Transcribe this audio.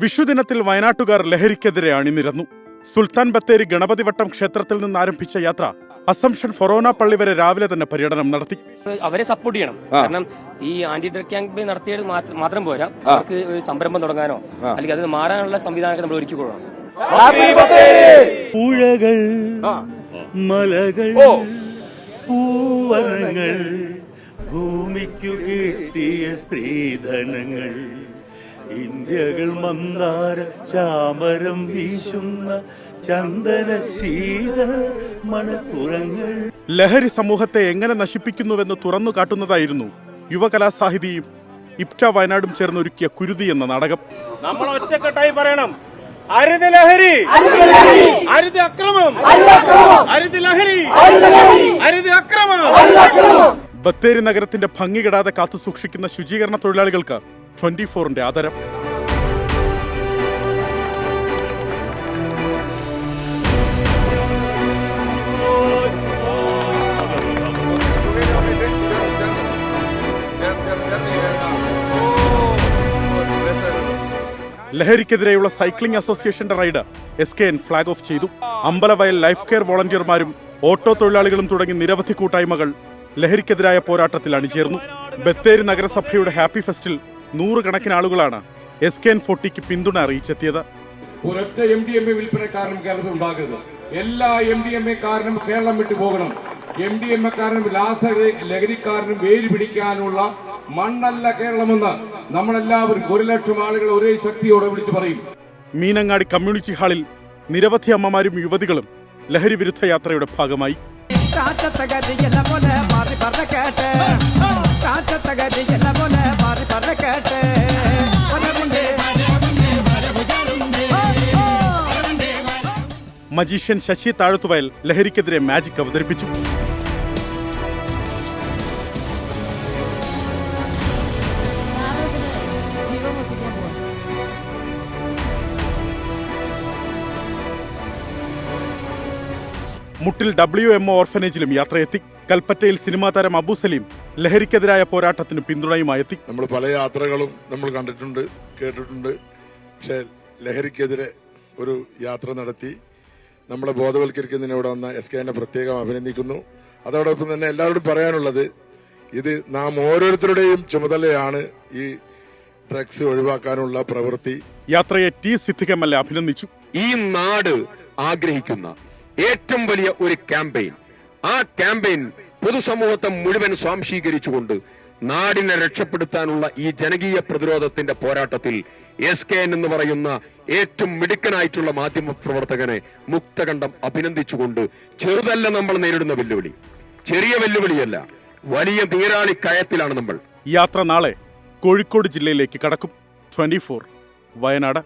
വിഷുദിനത്തിൽ വയനാട്ടുകാർ ലഹരിക്കെതിരെ അണിനിരന്നു. സുൽത്താൻ ബത്തേരി ഗണപതിവട്ടം ക്ഷേത്രത്തിൽ നിന്ന് ആരംഭിച്ച യാത്ര അസംഷൻ ഫൊറോന പള്ളി വരെ രാവിലെ തന്നെ പര്യടനം നടത്തി. അവരെ സപ്പോർട്ട് ചെയ്യണം. കാരണം ഈ ആന്റി ഡ്രഗ് ക്യാമ്പയിൻ നടത്തിയത് മാത്രം പോരാ, അവർക്ക് സംരംഭം തുടങ്ങാനോ അല്ലെങ്കിൽ അത് മാറാനുള്ള സംവിധാനങ്ങൾ നമ്മൾ ഒരുക്കി കൊടുക്കണം. പുഴകൾ, മലകൾ, പൂവനങ്ങൾ, ഭൂമിക്കു കിട്ടിയ സ്ത്രീധനങ്ങൾ, ഇന്ത്യകൾ മന്ദാര ചാമരം വീശുന്ന ചന്ദനശീല മണപ്പുറങ്ങൾ. ലഹരി സമൂഹത്തെ എങ്ങനെ നശിപ്പിക്കുന്നുവെന്ന് തുറന്നു കാട്ടുന്നതായിരുന്നു യുവകലാസാഹിതിയും ഇപ്റ്റ വയനാടും ചേർന്നൊരുക്കിയ കുരുതി എന്ന നാടകം. നമ്മൾ ഒറ്റക്കെട്ടായി പറയണം, അരുത് ലഹരി, അരുത് അക്രമം, അരുത് ലഹരി, അരുത് അക്രമം. ബത്തേരി നഗരത്തിന്റെ ഭംഗി കെടാതെ കാത്തുസൂക്ഷിക്കുന്ന ശുചീകരണ തൊഴിലാളികൾക്ക് 24ന്റെ ആദരം. ലഹരിക്കെതിരെയുള്ള സൈക്ലിംഗ് അസോസിയേഷന്റെ റൈഡ് SKN ഫ്ളാഗ് ഓഫ് ചെയ്തു. അമ്പലവയൽ ലൈഫ് കെയർ വോളണ്ടിയർമാരും ഓട്ടോ തൊഴിലാളികളും തുടങ്ങി നിരവധി കൂട്ടായ്മകൾ ലഹരിക്കെതിരായ പോരാട്ടത്തിൽ അണിചേർന്നു. ബത്തേരി നഗരസഭയുടെ ഹാപ്പി ഫെസ്റ്റിൽ 100 കണക്കിന് ആളുകളാണ് SKN 40ക്ക് പിന്തുണ അറിയിച്ചെത്തിയത്. ഒരൊറ്റ MDMA വിൽപ്പനക്കാരനും കേരളത്തിൽ ഉണ്ടാകരുത്. എല്ലാ MDMA-കാരനും കേരളം വിട്ടു പോകണം. MDMA-കാരനും ലഹരിക്കാരനും വേര് പിടിക്കാനുള്ള മണ്ണല്ല കേരളമെന്ന് നമ്മളെല്ലാവരും 1 ലക്ഷം ആളുകൾ ഒരേ ശക്തിയോടെ വിളിച്ചു പറയും. മീനങ്ങാടി കമ്മ്യൂണിറ്റി ഹാളിൽ നിരവധി അമ്മമാരും യുവതികളും ലഹരി വിരുദ്ധ യാത്രയുടെ ഭാഗമായി. മജീഷ്യൻ ശശി താഴത്തുവയൽ ലഹരിക്കെതിരെ മാജിക് അവതരിപ്പിച്ചു. മുട്ടിൽ WMO ഓർഫനേജിലും യാത്രയെത്തി. കൽപ്പറ്റയിൽ സിനിമാ താരം അബു സലീം ലഹരിക്കെതിരായ പോരാട്ടത്തിന് പിന്തുണയുമായെത്തി. നമ്മൾ പല യാത്രകളും നമ്മൾ കണ്ടിട്ടുണ്ട്, കേട്ടിട്ടുണ്ട്. പക്ഷേ ലഹരിക്കെതിരെ ഒരു യാത്ര നടത്തി നമ്മളെ ബോധവൽക്കരിക്കുന്നതിന് ഇവിടെ വന്ന SKN പ്രത്യേകം അഭിനന്ദിക്കുന്നു. അതോടൊപ്പം തന്നെ എല്ലാവരോടും പറയാനുള്ളത്, ഇത് നാം ഓരോരുത്തരുടെയും ചുമതലയാണ് ഈ ഡ്രഗ്സ് ഒഴിവാക്കാനുള്ള പ്രവൃത്തി. യാത്രയെ T സിദ്ദിഖ് MLA അഭിനന്ദിച്ചു. ഈ നാട് ആഗ്രഹിക്കുന്ന ഏറ്റവും വലിയ ഒരു ക്യാമ്പയിൻ, ആ ക്യാമ്പയിൻ പൊതുസമൂഹത്തെ മുഴുവൻ സ്വാംശീകരിച്ചുകൊണ്ട് നാടിനെ രക്ഷപ്പെടുത്താനുള്ള ഈ ജനകീയ പ്രതിരോധത്തിന്റെ പോരാട്ടത്തിൽ SKN എന്ന് പറയുന്ന ഏറ്റവും മിടുക്കനായിട്ടുള്ള മാധ്യമ പ്രവർത്തകനെ മുക്തകണ്ഠം അഭിനന്ദിച്ചുകൊണ്ട്, ചെറുതല്ല നമ്മൾ നേരിടുന്ന വെല്ലുവിളി, ചെറിയ വെല്ലുവിളിയല്ല, വലിയ നീരാളി കയത്തിലാണ് നമ്മൾ. യാത്ര നാളെ കോഴിക്കോട് ജില്ലയിലേക്ക് കടക്കും. 24 വയനാട്.